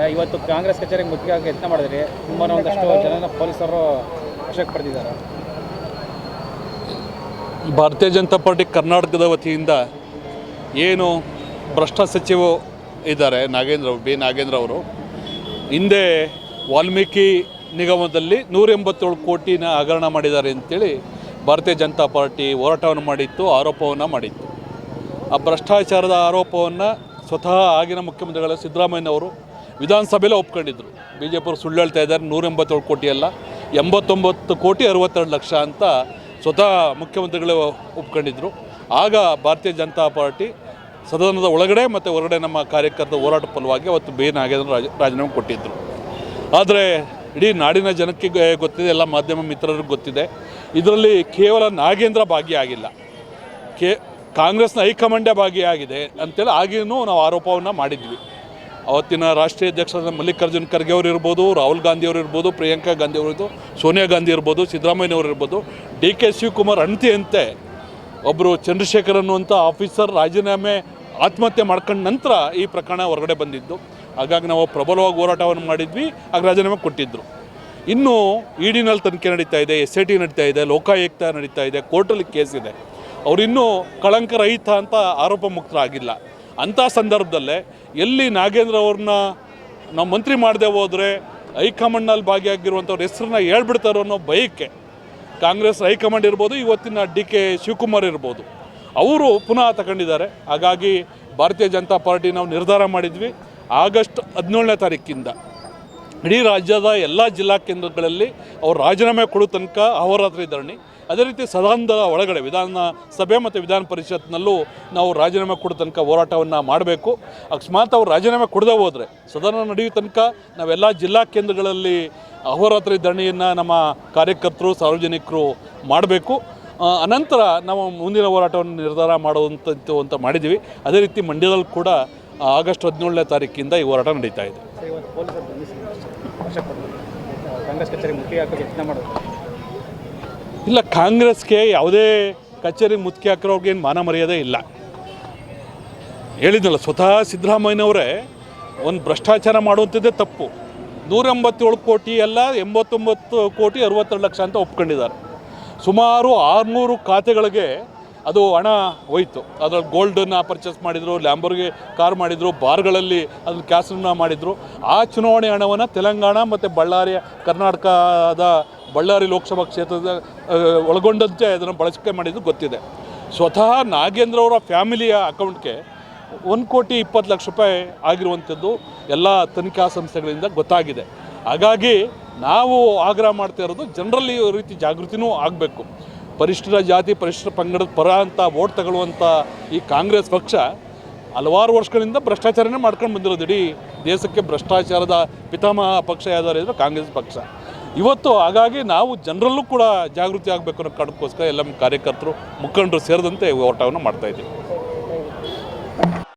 ಇವತ್ತು ಕಾಂಗ್ರೆಸ್ ಕಚೇರಿಗೆ ಮುತ್ತಿಗೆ ಹಾಕಿ ಯತ್ನ ಮಾಡಿದ್ರಿ. ತುಂಬಾ ಒಂದಷ್ಟು ಜನನ ಪೊಲೀಸರು ವಶಕ್ಕೆ ಪಡೆದಿದ್ದಾರೆ. ಭಾರತೀಯ ಜನತಾ ಪಾರ್ಟಿ ಕರ್ನಾಟಕದ ವತಿಯಿಂದ ಏನು ಭ್ರಷ್ಟ ಸಚಿವರು ಇದ್ದಾರೆ ನಾಗೇಂದ್ರ ಅವರು ಹಿಂದೆ ವಾಲ್ಮೀಕಿ ನಿಗಮದಲ್ಲಿ 187 ಕೋಟಿನ ಹಗರಣ ಮಾಡಿದ್ದಾರೆ ಅಂತೇಳಿ ಭಾರತೀಯ ಜನತಾ ಪಾರ್ಟಿ ಹೋರಾಟವನ್ನು ಮಾಡಿತ್ತು, ಆರೋಪವನ್ನು ಮಾಡಿತ್ತು. ಆ ಭ್ರಷ್ಟಾಚಾರದ ಆರೋಪವನ್ನು ಸ್ವತಃ ಆಗಿನ ಮುಖ್ಯಮಂತ್ರಿಗಳ ಸಿದ್ದರಾಮಯ್ಯನವರು ವಿಧಾನಸಭೆಯಲ್ಲೇ ಒಪ್ಕೊಂಡಿದ್ರು. ಬಿ ಜೆ ಪಿಯವರು ಸುಳ್ಳು ಹೇಳ್ತಾ ಇದ್ದಾರೆ, 187 ಕೋಟಿ ಅಲ್ಲ 89 ಕೋಟಿ 62 ಲಕ್ಷ ಅಂತ ಸ್ವತಃ ಮುಖ್ಯಮಂತ್ರಿಗಳು ಒಪ್ಕೊಂಡಿದ್ರು. ಆಗ ಭಾರತೀಯ ಜನತಾ ಪಾರ್ಟಿ ಸದನದ ಒಳಗಡೆ ಮತ್ತು ಹೊರಗಡೆ ನಮ್ಮ ಕಾರ್ಯಕರ್ತರ ಹೋರಾಟ ಫಲವಾಗಿ ಅವತ್ತು ನಾಗೇಂದ್ರ ರಾಜೀನಾಮೆ ಕೊಟ್ಟಿದ್ದರು. ಆದರೆ ಇಡೀ ನಾಡಿನ ಜನಕ್ಕೆ ಗೊತ್ತಿದೆ, ಎಲ್ಲ ಮಾಧ್ಯಮ ಮಿತ್ರರಿಗೆ ಗೊತ್ತಿದೆ, ಇದರಲ್ಲಿ ಕೇವಲ ನಾಗೇಂದ್ರ ಭಾಗಿಯಾಗಿಲ್ಲ, ಕಾಂಗ್ರೆಸ್ನ ಹೈಕಮಾಂಡೇ ಭಾಗಿಯಾಗಿದೆ ಅಂತೇಳಿ ಆಗಿನೂ ನಾವು ಆರೋಪವನ್ನು ಮಾಡಿದ್ವಿ. ಅವತ್ತಿನ ರಾಷ್ಟ್ರೀಯ ಅಧ್ಯಕ್ಷರಾದ ಮಲ್ಲಿಕಾರ್ಜುನ್ ಖರ್ಗೆ ಅವರು ಇರ್ಬೋದು, ರಾಹುಲ್ ಗಾಂಧಿ ಅವರು ಇರ್ಬೋದು, ಪ್ರಿಯಾಂಕಾ ಗಾಂಧಿ ಅವರು, ಸೋನಿಯಾ ಗಾಂಧಿ ಇರ್ಬೋದು, ಸಿದ್ದರಾಮಯ್ಯನವರು ಇರ್ಬೋದು, DK ಶಿವಕುಮಾರ್ ಅಣತಿಯಂತೆ ಒಬ್ಬರು ಚಂದ್ರಶೇಖರ್ ಅನ್ನುವಂಥ ಆಫೀಸರ್ ರಾಜೀನಾಮೆ ಆತ್ಮಹತ್ಯೆ ಮಾಡ್ಕೊಂಡ ನಂತರ ಈ ಪ್ರಕರಣ ಹೊರಗಡೆ ಬಂದಿದ್ದು. ಹಾಗಾಗಿ ನಾವು ಪ್ರಬಲವಾಗಿ ಹೋರಾಟವನ್ನು ಮಾಡಿದ್ವಿ, ಆಗ ರಾಜೀನಾಮೆ ಕೊಟ್ಟಿದ್ದರು. ಇನ್ನೂ EDನಲ್ಲಿ ತನಿಖೆ ನಡೀತಾ ಇದೆ, SIT ನಡೀತಾ ಇದೆ, ಲೋಕಾಯುಕ್ತ ನಡೀತಾ ಇದೆ, ಕೋರ್ಟಲ್ಲಿ ಕೇಸ್ ಇದೆ. ಅವರಿನ್ನೂ ಕಳಂಕರಹಿತ ಅಂತ ಆರೋಪ ಮುಕ್ತರಾಗಿಲ್ಲ. ಅಂಥ ಸಂದರ್ಭದಲ್ಲೇ ಎಲ್ಲಿ ನಾಗೇಂದ್ರ ಅವ್ರನ್ನ ನಾವು ಮಂತ್ರಿ ಮಾಡದೆ ಹೋದರೆ ಹೈಕಮಾಂಡ್ನಲ್ಲಿ ಭಾಗಿಯಾಗಿರುವಂಥವ್ರ ಹೆಸರನ್ನ ಹೇಳ್ಬಿಡ್ತಾರೋ ಅನ್ನೋ ಭಯಕ್ಕೆ ಕಾಂಗ್ರೆಸ್ ಹೈಕಮಾಂಡ್ ಇರ್ಬೋದು, ಇವತ್ತಿನ DK ಶಿವಕುಮಾರ್ ಇರ್ಬೋದು, ಅವರು ಪುನಃ ತಗೊಂಡಿದ್ದಾರೆ. ಹಾಗಾಗಿ ಭಾರತೀಯ ಜನತಾ ಪಾರ್ಟಿ ನಾವು ನಿರ್ಧಾರ ಮಾಡಿದ್ವಿ, ಆಗಸ್ಟ್ 17ನೇ ತಾರೀಕಿಂದ ಇಡೀ ರಾಜ್ಯದ ಎಲ್ಲ ಜಿಲ್ಲಾ ಕೇಂದ್ರಗಳಲ್ಲಿ ಅವ್ರು ರಾಜೀನಾಮೆ ಕೊಡೋ ತನಕ ಅಹೋರಾತ್ರಿ ಧರಣಿ, ಅದೇ ರೀತಿ ಸದನದ ಒಳಗಡೆ ವಿಧಾನಸಭೆ ಮತ್ತು ವಿಧಾನ ಪರಿಷತ್ನಲ್ಲೂ ನಾವು ರಾಜೀನಾಮೆ ಕೊಡೋ ತನಕ ಹೋರಾಟವನ್ನು ಮಾಡಬೇಕು. ಅಕಸ್ಮಾತ್ ಅವರು ರಾಜೀನಾಮೆ ಕೊಡದೆ ಹೋದರೆ ಸದನ ನಡೆಯೋ ತನಕ ನಾವೆಲ್ಲ ಜಿಲ್ಲಾ ಕೇಂದ್ರಗಳಲ್ಲಿ ಅಹೋರಾತ್ರಿ ಧರಣಿಯನ್ನು ನಮ್ಮ ಕಾರ್ಯಕರ್ತರು ಸಾರ್ವಜನಿಕರು ಮಾಡಬೇಕು. ಅನಂತರ ನಾವು ಮುಂದಿನ ಹೋರಾಟವನ್ನು ನಿರ್ಧಾರ ಮಾಡುವಂಥದ್ದು ಅಂತ ಮಾಡಿದ್ದೀವಿ. ಅದೇ ರೀತಿ ಮಂಡ್ಯದಲ್ಲಿ ಕೂಡ ಆಗಸ್ಟ್ 17ನೇ ತಾರೀಕಿಂದ ಈ ಹೋರಾಟ ನಡೀತಾ ಇದೆ. ಇಲ್ಲ, ಕಾಂಗ್ರೆಸ್ಗೆ ಯಾವುದೇ ಕಚೇರಿ ಮುತ್ತಿಗೆ ಹಾಕಿರೋರ್ಗೇನು ಮಾನ ಮರ್ಯಾದೆ ಇಲ್ಲ. ಹೇಳಿದ್ನಲ್ಲ, ಸ್ವತಃ ಸಿದ್ದರಾಮಯ್ಯನವರೇ ಒಂದು ಭ್ರಷ್ಟಾಚಾರ ಮಾಡುವಂಥದ್ದೇ ತಪ್ಪು. 187 ಕೋಟಿ ಅಲ್ಲ 89 ಕೋಟಿ 62 ಲಕ್ಷ ಅಂತ ಒಪ್ಕೊಂಡಿದ್ದಾರೆ. ಸುಮಾರು 600 ಖಾತೆಗಳಿಗೆ ಅದು ಹಣ ಹೋಯಿತು. ಅದರಲ್ಲಿ ಗೋಲ್ಡನ್ನು ಪರ್ಚೇಸ್ ಮಾಡಿದರು, ಲ್ಯಾಂಬೋರ್ಗಿ ಕಾರ್ ಮಾಡಿದರು, ಬಾರ್ಗಳಲ್ಲಿ ಅದನ್ನು ಕ್ಯಾಸನ್ನು ಮಾಡಿದರು. ಆ ಚುನಾವಣೆ ಹಣವನ್ನು ತೆಲಂಗಾಣ ಮತ್ತು ಕರ್ನಾಟಕದ ಬಳ್ಳಾರಿ ಲೋಕಸಭಾ ಕ್ಷೇತ್ರದ ಒಳಗೊಂಡಂತೆ ಅದನ್ನು ಬಳಕೆ ಮಾಡಿದ್ದು ಗೊತ್ತಿದೆ. ಸ್ವತಃ ನಾಗೇಂದ್ರ ಅವರ ಫ್ಯಾಮಿಲಿಯ ಅಕೌಂಟ್ಗೆ 1,20,00,000 ರೂಪಾಯಿ ಆಗಿರುವಂಥದ್ದು ಎಲ್ಲ ತನಿಖಾ ಸಂಸ್ಥೆಗಳಿಂದ ಗೊತ್ತಾಗಿದೆ. ಹಾಗಾಗಿ ನಾವು ಆಗ್ರಹ ಮಾಡ್ತಾ ಇರೋದು ಜನರಲ್ಲಿ ಈ ರೀತಿ ಜಾಗೃತಿನೂ ಆಗಬೇಕು. ಪರಿಶಿಷ್ಟ ಜಾತಿ ಪರಿಶಿಷ್ಟ ಪಂಗಡದ ಪರ ಅಂತ ವೋಟ್ ತಗೊಳ್ಳುವಂಥ ಈ ಕಾಂಗ್ರೆಸ್ ಪಕ್ಷ ಹಲವಾರು ವರ್ಷಗಳಿಂದ ಭ್ರಷ್ಟಾಚಾರನೇ ಮಾಡ್ಕೊಂಡು ಬಂದಿರೋದು. ಇಡೀ ದೇಶಕ್ಕೆ ಭ್ರಷ್ಟಾಚಾರದ ಪಿತಾಮಹ ಪಕ್ಷ ಯಾವ್ದಾರು ಇದ್ದರೆ ಕಾಂಗ್ರೆಸ್ ಪಕ್ಷ ಇವತ್ತು. ಹಾಗಾಗಿ ನಾವು ಜನರಲ್ಲೂ ಕೂಡ ಜಾಗೃತಿ ಆಗಬೇಕು ಅನ್ನೋ ಕಾರಣಕ್ಕೋಸ್ಕರ ಎಲ್ಲ ಕಾರ್ಯಕರ್ತರು ಮುಖಂಡರು ಸೇರಿದಂತೆ ಹೋರಾಟವನ್ನು ಮಾಡ್ತಾಯಿದ್ದೀವಿ.